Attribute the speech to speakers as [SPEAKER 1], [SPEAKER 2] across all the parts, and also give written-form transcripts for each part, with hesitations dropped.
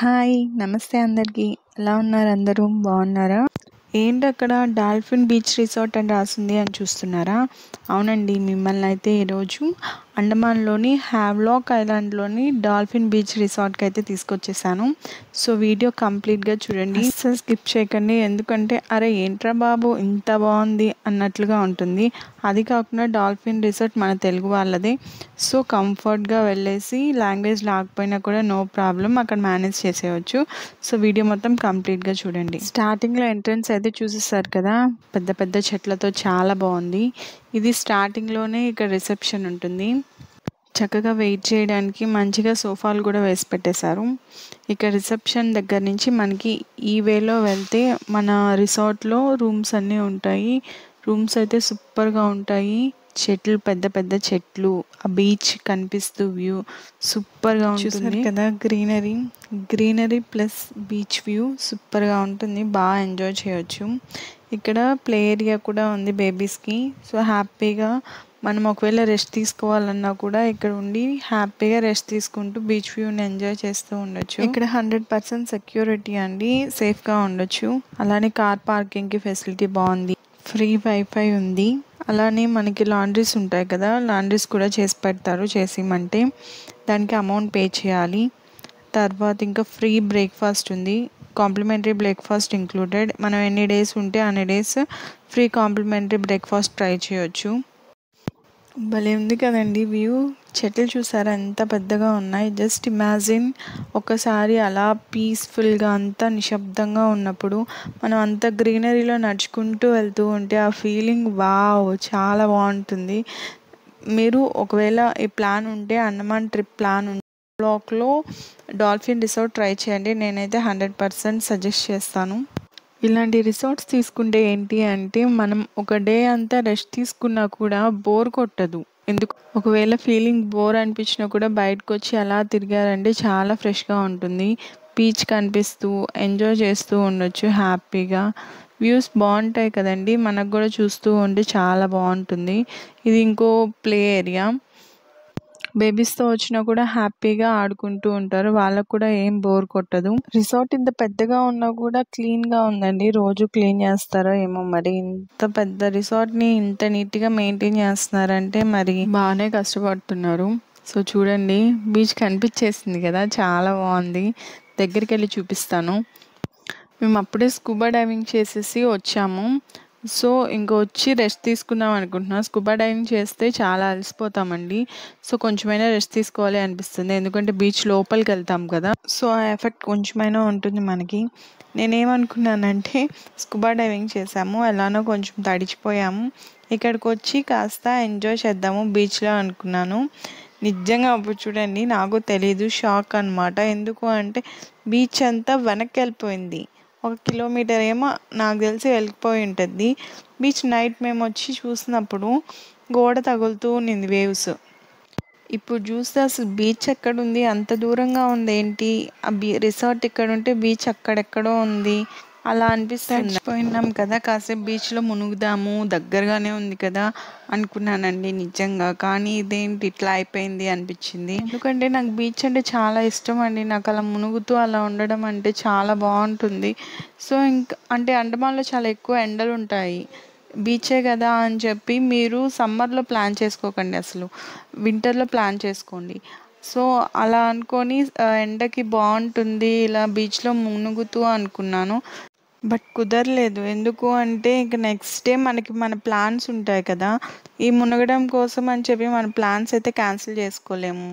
[SPEAKER 1] Hi! నమస్తే అందరికీ. ఎలా ఉన్నారు అందరూ? బాగున్నారా? ఏంటక్కడ డాల్ఫిన్ బీచ్ రిసార్ట్ అని రాసింది అని చూస్తున్నారా? అవునండి, మిమ్మల్ని అయితే ఈరోజు అండమాన్లోని హ్యావ్లాక్ ఐలాండ్లోని డాల్ఫిన్ బీచ్ రిసార్ట్కి అయితే తీసుకొచ్చేసాను. సో వీడియో కంప్లీట్గా చూడండి, అస్సలు స్కిప్ చేయకండి. ఎందుకంటే అరే ఏంట్రా బాబు ఇంత బాగుంది అన్నట్లుగా ఉంటుంది. అది కాకుండా డాల్ఫిన్ రిసార్ట్ మన తెలుగు వాళ్ళదే. సో కంఫర్ట్గా వెళ్ళేసి లాంగ్వేజ్ లేకపోయినా కూడా నో ప్రాబ్లం, అక్కడ మేనేజ్ చేసేయచ్చు. సో వీడియో మొత్తం కంప్లీట్గా చూడండి. స్టార్టింగ్లో ఎంట్రన్స్ అయితే చూసేసారు కదా, పెద్ద పెద్ద చెట్లతో చాలా బాగుంది. ఇది స్టార్టింగ్లోనే ఇక్కడ రిసెప్షన్ ఉంటుంది. చక్కగా వెయిట్ చేయడానికి మంచిగా సోఫాలు కూడా వేసి పెట్టేశారు. ఇక రిసెప్షన్ దగ్గర నుంచి మనకి ఈ వేలో వెళ్తే మన రిసార్ట్లో రూమ్స్ అన్నీ ఉంటాయి. రూమ్స్ అయితే సూపర్గా ఉంటాయి. చెట్లు, పెద్ద పెద్ద చెట్లు, ఆ బీచ్ కనిపిస్తూ వ్యూ సూపర్గా ఉంటుంది కదా. గ్రీనరీ ప్లస్ బీచ్ వ్యూ సూపర్గా ఉంటుంది, బాగా ఎంజాయ్ చేయొచ్చు. ఇక్కడ ప్లే ఏరియా కూడా ఉంది బేబీస్కి. సో హ్యాపీగా మనం ఒకవేళ రెస్ట్ తీసుకోవాలన్నా కూడా ఇక్కడ ఉండి హ్యాపీగా రెస్ట్ తీసుకుంటూ బీచ్ వ్యూని ఎంజాయ్ చేస్తూ ఉండొచ్చు. ఇక్కడ 100% సెక్యూరిటీ అండి, సేఫ్గా ఉండొచ్చు. అలానే కార్ పార్కింగ్కి ఫెసిలిటీ బాగుంది, ఫ్రీ వైఫై ఉంది. అలానే మనకి లాండ్రీస్ ఉంటాయి కదా, లాండ్రీస్ కూడా చేసి పెడతారు. చేసిమంటే దానికి అమౌంట్ పే చేయాలి. తర్వాత ఇంకా ఫ్రీ బ్రేక్ఫాస్ట్ ఉంది, కాంప్లిమెంటరీ బ్రేక్ఫాస్ట్ ఇంక్లూడెడ్. మనం ఎన్ని డేస్ ఉంటే అన్ని days free complementary breakfast try చేయొచ్చు. భలే ఉంది కదండి వ్యూ. చెట్లు చూసారా ఎంత పెద్దగా ఉన్నాయి. జస్ట్ ఇమాజిన్ ఒకసారి అలా పీస్ఫుల్గా అంతా నిశ్శబ్దంగా ఉన్నప్పుడు మనం అంత గ్రీనరీలో నడుచుకుంటూ వెళ్తూ ఉంటే ఆ ఫీలింగ్ వావ్ చాలా బాగుంటుంది. మీరు ఒకవేళ ఈ ప్లాన్ ఉంటే, అండమాన్ ట్రిప్ ప్లాన్ ఉంటే బ్లాక్లో డాల్ఫిన్ రిసార్ట్ ట్రై చేయండి. నేనైతే 100% సజెస్ట్ చేస్తాను. ఇలాంటి రిసార్ట్స్ తీసుకుంటే ఏంటి అంటే మనం ఒక డే అంతా రెస్ట్ తీసుకున్నా కూడా బోర్ కొట్టదు. ఎందుకు ఒకవేళ ఫీలింగ్ బోర్ అనిపించినా కూడా బయటకు వచ్చి అలా తిరిగారంటే చాలా ఫ్రెష్గా ఉంటుంది. బీచ్ కనిపిస్తూ ఎంజాయ్ చేస్తూ ఉండొచ్చు హ్యాపీగా. వ్యూస్ బాగుంటాయి కదండి, మనకు కూడా చూస్తూ ఉంటే చాలా బాగుంటుంది. ఇది ఇంకో ప్లే ఏరియా. బేబీస్తో వచ్చినా కూడా హ్యాపీగా ఆడుకుంటూ ఉంటారు, వాళ్ళకు కూడా ఏం బోర్ కొట్టదు. రిసార్ట్ ఇంత పెద్దగా ఉన్నా కూడా క్లీన్గా ఉందండి. రోజు క్లీన్ చేస్తారో ఏమో మరి. ఇంత పెద్ద రిసార్ట్ని ఇంత నీట్గా మెయింటైన్ చేస్తున్నారంటే మరి బాగానే కష్టపడుతున్నారు. సో చూడండి, బీచ్ కనిపించేసింది కదా, చాలా బాగుంది. దగ్గరికి వెళ్ళి చూపిస్తాను. మేము అప్పుడే స్కూబా డైవింగ్ చేసేసి వచ్చాము. సో వచ్చి రెస్ట్ తీసుకుందాం అనుకుంటున్నాం. స్కూబా డైవింగ్ చేస్తే చాలా అలసిపోతామండి. సో కొంచెమైనా రెస్ట్ తీసుకోవాలి అనిపిస్తుంది, ఎందుకంటే బీచ్ లోపలికి వెళ్తాం కదా. సో ఆ ఎఫెక్ట్ కొంచెమైనా ఉంటుంది మనకి. నేనేమనుకున్నానంటే స్కూబా డైవింగ్ చేసాము, ఎలానో కొంచెం తడిచిపోయాము, ఇక్కడికి వచ్చి కాస్త ఎంజాయ్ చేద్దాము బీచ్లో అనుకున్నాను. నిజంగా అప్పుడు చూడండి, నాకు తెలీదు, షాక్ అనమాట. ఎందుకు అంటే బీచ్ అంతా వెనక్కి వెళ్ళిపోయింది. 1 కిలోమీటర్ ఏమో నాకు తెలిసి వెళ్ళిపోయి ఉంటుంది. బీచ్ నైట్ మేము వచ్చి చూసినప్పుడు గోడ తగులుతూ ఉన్నింది వేవ్స్. ఇప్పుడు చూస్తే అసలు బీచ్ ఎక్కడుంది, అంత దూరంగా ఉంది ఏంటి, ఆ రిసార్ట్ ఇక్కడ ఉంటే బీచ్ అక్కడెక్కడో ఉంది అలా అనిపిస్తుంది. తడిచిపోయినాం కదా, కాసేపు బీచ్లో మునుగుదాము, దగ్గరగానే ఉంది కదా అనుకున్నానండి నిజంగా. కానీ ఇదేంటి ఇట్లా అయిపోయింది అనిపించింది. ఎందుకంటే నాకు బీచ్ అంటే చాలా ఇష్టం అండి. నాకు అలా మునుగుతూ అలా ఉండడం అంటే చాలా బాగుంటుంది. సో ఇంకా అంటే అండమాన్లో చాలా ఎక్కువ ఎండలు ఉంటాయి, బీచే కదా అని చెప్పి మీరు సమ్మర్లో ప్లాన్ చేసుకోకండి, అసలు వింటర్లో ప్లాన్ చేసుకోండి. సో అలా అనుకొని ఎండకి బాగుంటుంది ఇలా బీచ్లో మునుగుతూ అనుకున్నాను, బట్ కుదరలేదు. ఎందుకు అంటే ఇంక నెక్స్ట్ డే మన ప్లాన్స్ ఉంటాయి కదా, ఈ మునగడం కోసం అని చెప్పి మన ప్లాన్స్ అయితే క్యాన్సిల్ చేసుకోలేము.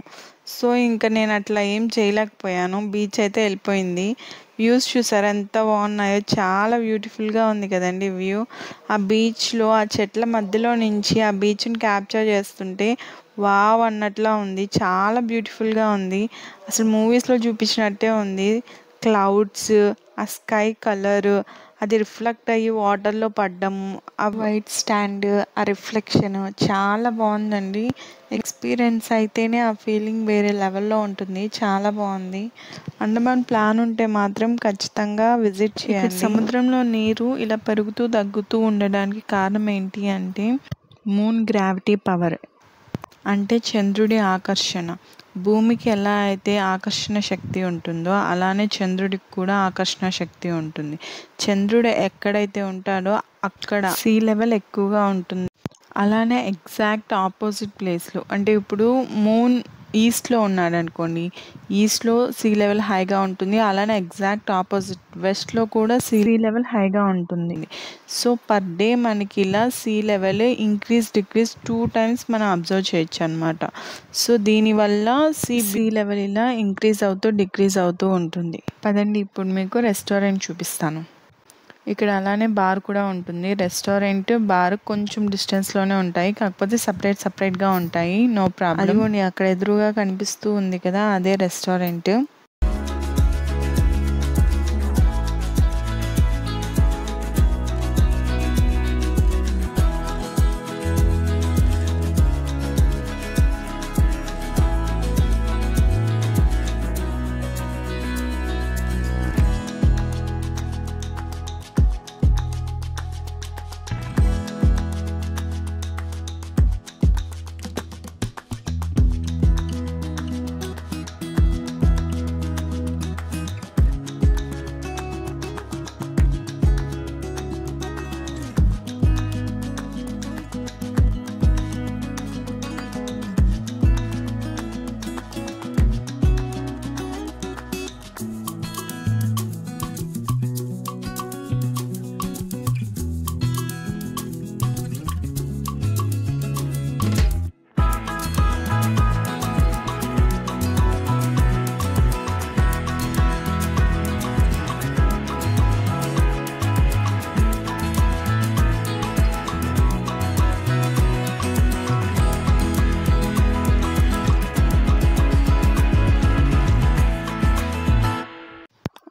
[SPEAKER 1] సో ఇంకా నేను అట్లా ఏం చేయలేకపోయాను. బీచ్ అయితే వెళ్ళిపోయింది. వ్యూస్ చూసారా ఎంత బాగున్నాయో, చాలా బ్యూటిఫుల్గా ఉంది కదండి వ్యూ. ఆ బీచ్లో ఆ చెట్ల మధ్యలో నుంచి ఆ బీచ్ని క్యాప్చర్ చేస్తుంటే వావ్ అన్నట్లా ఉంది, చాలా బ్యూటిఫుల్గా ఉంది. అసలు మూవీస్లో చూపించినట్టే ఉంది. క్లౌడ్స్, ఆ స్కై కలర్, అది రిఫ్లెక్ట్ అయ్యి వాటర్లో పడ్డము, ఆ వైట్ స్టాండ్, ఆ రిఫ్లెక్షన్ చాలా బాగుందండి. ఎక్స్పీరియన్స్ అయితేనే ఆ ఫీలింగ్ వేరే లెవెల్లో ఉంటుంది, చాలా బాగుంది. అండమాన్ ప్లాన్ ఉంటే మాత్రం ఖచ్చితంగా విజిట్ చేయండి. సముద్రంలో నీరు ఇలా పెరుగుతూ తగ్గుతూ ఉండడానికి కారణం ఏంటి అంటే మూన్ గ్రావిటీ పవర్, అంటే చంద్రుడి ఆకర్షణ. భూమికి ఎలా అయితే ఆకర్షణ శక్తి ఉంటుందో అలానే చంద్రుడికి కూడా ఆకర్షణ శక్తి ఉంటుంది. చంద్రుడు ఎక్కడైతే ఉంటాడో అక్కడ సీ లెవెల్ ఎక్కువగా ఉంటుంది. అలానే ఎగ్జాక్ట్ ఆపోజిట్ ప్లేస్లో అంటే ఇప్పుడు మూన్ ఈస్ట్లో ఉన్నాడనుకోండి, ఈస్ట్లో సీ లెవెల్ హైగా ఉంటుంది. అలానే ఎగ్జాక్ట్ ఆపోజిట్ వెస్ట్లో కూడా సీ లెవెల్ హైగా ఉంటుంది. సో పర్ డే మనకి ఇలా sea level increase decrease 2 times మనం అబ్జర్వ్ చేయొచ్చు అనమాట. సో దీనివల్ల సీ లెవెల్ ఇలా ఇంక్రీజ్ అవుతూ డిక్రీజ్ అవుతూ ఉంటుంది. పదండి ఇప్పుడు మీకు రెస్టారెంట్ చూపిస్తాను. ఇక్కడ అలానే బార్ కూడా ఉంటుంది. రెస్టారెంట్ బార్ కొంచెం డిస్టెన్స్లోనే ఉంటాయి, కాకపోతే సపరేట్గా ఉంటాయి. No problem. అదిగోండి అక్కడ ఎదురుగా కనిపిస్తూ ఉంది కదా, అదే రెస్టారెంట్.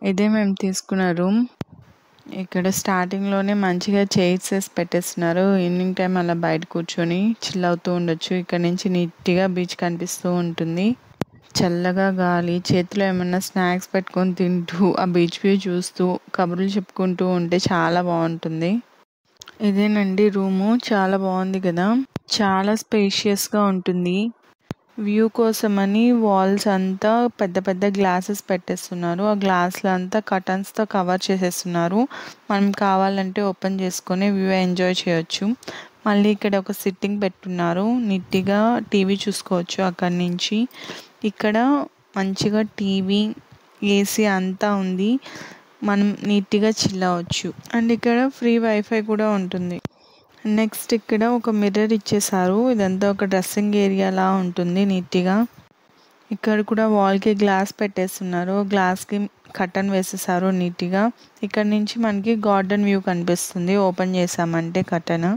[SPEAKER 1] ఇదే మేము తీసుకున్న రూమ్. ఇక్కడ స్టార్టింగ్లోనే మంచిగా చైర్స్ వేసి పెట్టేస్తున్నారు. ఈవినింగ్ టైం అలా బయట కూర్చొని చిల్ అవుతూ ఉండొచ్చు. ఇక్కడ నుంచి నీట్గా బీచ్ కనిపిస్తూ ఉంటుంది. చల్లగా గాలి, చేతిలో ఏమన్నా స్నాక్స్ పెట్టుకొని తింటూ ఆ బీచ్ వ్యూ చూస్తూ కబుర్లు చెప్పుకుంటూ ఉంటే చాలా బాగుంటుంది. ఇదేనండి రూము, చాలా బాగుంది కదా, చాలా స్పేషియస్గా ఉంటుంది. వ్యూ కోసమని వాల్స్ అంతా పెద్ద పెద్ద గ్లాసెస్ పెట్టేస్తున్నారు. ఆ గ్లాసులు అంతా కర్టన్స్తో కవర్ చేసేస్తున్నారు. మనం కావాలంటే ఓపెన్ చేసుకొని వ్యూ ఎంజాయ్ చేయొచ్చు. మళ్ళీ ఇక్కడ ఒక సిట్టింగ్ పెట్టున్నారు, నీట్గా టీవీ చూసుకోవచ్చు అక్కడి నుంచి. ఇక్కడ మంచిగా టీవీ, ఏసీ అంతా ఉంది, మనం నీట్గా చిల్ అవ్వచ్చు. అండ్ ఇక్కడ ఫ్రీ వైఫై కూడా ఉంటుంది. నెక్స్ట్ ఇక్కడ ఒక మిర్రర్ ఇచ్చేసారు. ఇదంతా ఒక డ్రెస్సింగ్ ఏరియాలా ఉంటుంది నీట్గా. ఇక్కడ కూడా వాల్కి గ్లాస్ పెట్టేస్తున్నారు, గ్లాస్కి కర్టన్ వేసేసారు నీట్గా. ఇక్కడ నుంచి మనకి గార్డెన్ వ్యూ కనిపిస్తుంది ఓపెన్ చేసామంటే కర్టన్.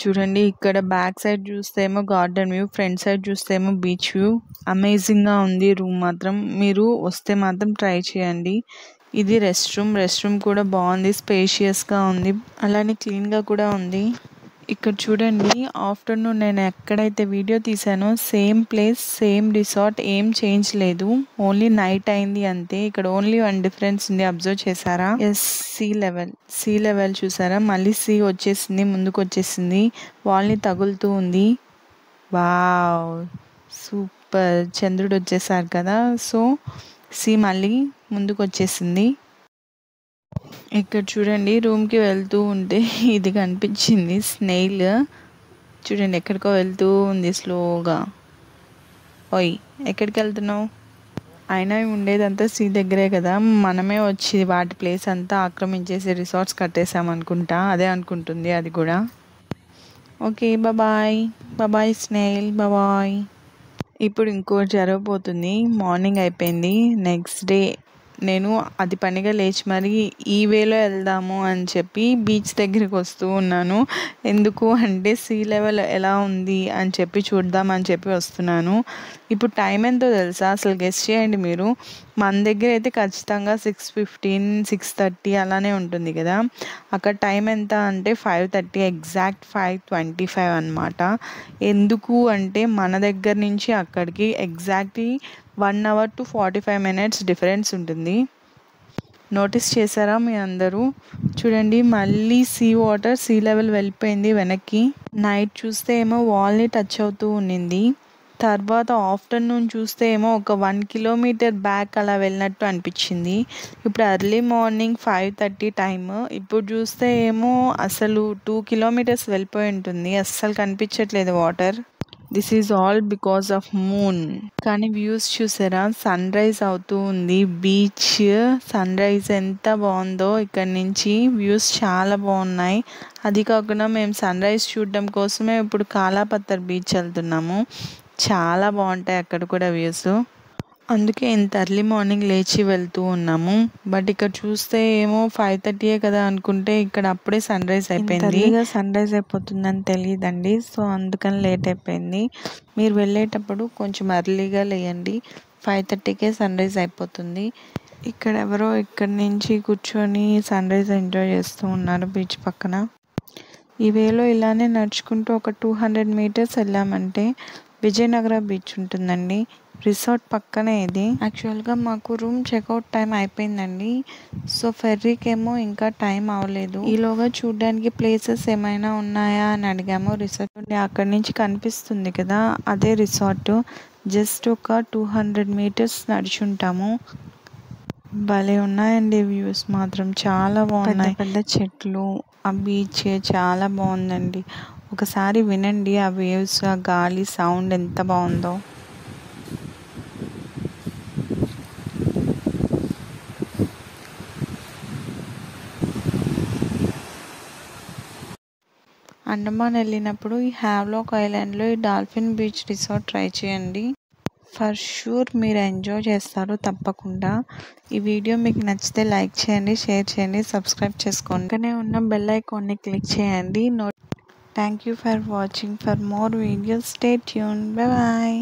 [SPEAKER 1] చూడండి ఇక్కడ బ్యాక్ సైడ్ చూస్తేమో గార్డెన్ వ్యూ, ఫ్రంట్ సైడ్ చూస్తేమో బీచ్ వ్యూ. అమేజింగ్గా ఉంది రూమ్ మాత్రం. మీరు వస్తే మాత్రం ట్రై చేయండి. ఇది రెస్ట్ రూమ్ కూడా బాగుంది, స్పేషియస్గా ఉంది, అలానే క్లీన్గా కూడా ఉంది. ఇక్కడ చూడండి ఆఫ్టర్నూన్ నేను ఎక్కడైతే వీడియో తీసానో సేమ్ ప్లేస్ సేమ్ రిసార్ట్, ఏం చేంజ్ లేదు, ఓన్లీ నైట్ అయింది అంతే. ఇక్కడ ఓన్లీ 1 డిఫరెన్స్ ఉంది, అబ్జర్వ్ చేశారా? ఎస్, సీ లెవెల్ చూసారా, మళ్ళీ సీ వచ్చేసింది, ముందుకు వచ్చేసింది, వాల్ని తగులుతూ ఉంది. వావ్ సూపర్, చంద్రుడు వచ్చేసారు కదా, సో సీ మళ్ళీ ముందుకు వచ్చేసింది. ఇక్కడ చూడండి రూమ్కి వెళ్తూ ఉంటే ఇది కనిపించింది, స్నేయిల్. చూడండి ఎక్కడికో వెళ్తూ ఉంది స్లోగా. ఓయ్ ఎక్కడికి వెళ్తున్నావు? అయినా ఉండేదంతా సీ దగ్గరే కదా, మనమే వచ్చి వాటి ప్లేస్ అంతా ఆక్రమించేసి రిసార్ట్స్ కట్టేసామనుకుంటా, అదే అనుకుంటుంది అది కూడా. Okay bye snail, bye. ఇప్పుడు ఇంకోటి జరగబోతుంది. మార్నింగ్ అయిపోయింది, నెక్స్ట్ డే నేను అది పనిగా లేచి మరి ఈ వేలో వెళ్దాము అని చెప్పి బీచ్ దగ్గరికి వస్తూ ఉన్నాను. ఎందుకు అంటే సీ లెవెల్ ఎలా ఉంది అని చెప్పి చూద్దామని చెప్పి వస్తున్నాను. ఇప్పుడు టైం ఎంతో తెలుసా? అసలు గెస్ చేయండి మీరు. మన దగ్గర అయితే ఖచ్చితంగా 6:15, 6:30 అలానే ఉంటుంది కదా, అక్కడ టైం ఎంత అంటే 5:30, ఎగ్జాక్ట్ 5:25 అనమాట. ఎందుకు అంటే మన దగ్గర నుంచి అక్కడికి exactly 1 hour to 45 minutes difference ఉంటుంది. నోటీస్ చేశారా మీ అందరూ? చూడండి మళ్ళీ సీ లెవెల్ వెళ్ళిపోయింది వెనక్కి. నైట్ చూస్తే ఏమో వాల్ని టచ్ అవుతూ ఉండింది, తర్వాత ఆఫ్టర్నూన్ చూస్తే ఏమో ఒక 1 కిలోమీటర్ బ్యాక్ అలా వెళ్ళినట్టు అనిపించింది. ఇప్పుడు ఎర్లీ మార్నింగ్ 5:30 టైమ్. ఇప్పుడు చూస్తే ఏమో అసలు 2 కిలోమీటర్స్ వెళ్ళిపోయి ఉంటుంది. అస్సలు కనిపించట్లేదు water. This is all because of moon. కానీ వ్యూస్ చూసారా, సన్ రైజ్ అవుతూ ఉంది. బీచ్ సన్ రైజ్ ఎంత బాగుందో. ఇక్కడ నుంచి వ్యూస్ చాలా బాగున్నాయి. అది కాకుండా మేము సన్ రైజ్ చూడడం కోసమే ఇప్పుడు కాలాపత్తర్ బీచ్ వెళ్తున్నాము. చాలా బాగుంటాయి అక్కడ కూడా వ్యూస్. అందుకే ఇంత ఎర్లీ మార్నింగ్ లేచి వెళ్తూ ఉన్నాము. బట్ ఇక్కడ చూస్తే ఏమో 5:30 కదా అనుకుంటే ఇక్కడ అప్పుడే సన్ రైజ్ అయిపోయింది. సన్ రైజ్ అయిపోతుందని తెలియదండి. సో అందుకని లేట్ అయిపోయింది. మీరు వెళ్ళేటప్పుడు కొంచెం ఎర్లీగా లేయండి. 5:30కే సన్ రైజ్ అయిపోతుంది. ఇక్కడ ఎవరో ఇక్కడ నుంచి కూర్చొని సన్ రైజ్ ఎంజాయ్ చేస్తూ ఉన్నారు బీచ్ పక్కన. ఈ వేలో ఇలానే నడుచుకుంటూ ఒక 200 మీటర్స్ వెళ్ళామంటే విజయనగర బీచ్ ఉంటుందండి. రిసార్ట్ పక్కనే ఇది. యాక్చువల్గా మాకు రూమ్ చెక్అవుట్ టైం అయిపోయిందండి. సో ఫెర్రీకి ఏమో ఇంకా టైం అవ్వలేదు. ఈలోగా చూడడానికి ప్లేసెస్ ఏమైనా ఉన్నాయా అని అడిగాము. రిసార్ట్ అక్కడి నుంచి కనిపిస్తుంది కదా, అదే రిసార్ట్. జస్ట్ ఒక 200 మీటర్స్ నడుచుంటాము. భలే ఉన్నాయండి వ్యూస్ మాత్రం. చాలా బాగున్నాయి. పెద్ద చెట్లు, ఆ బీచ్ చాలా బాగుందండి. ఒకసారి వినండి ఆ వేవ్స్, ఆ గాలి సౌండ్ ఎంత బాగుందో. అండమాన్ వెళ్ళినప్పుడు ఈ హ్యావ్లాక్ ఐలాండ్లో ఈ డాల్ఫిన్ బీచ్ రిసార్ట్ ట్రై చేయండి. ఫర్ షూర్ మీరు ఎంజాయ్ చేస్తారు తప్పకుండా. ఈ వీడియో మీకు నచ్చితే లైక్ చేయండి, షేర్ చేయండి, సబ్స్క్రైబ్ చేసుకోండి. పక్కనే ఉన్న బెల్ ఐకాన్ని క్లిక్ చేయండి. Thank you for watching. For more videos stay tuned. Bye bye.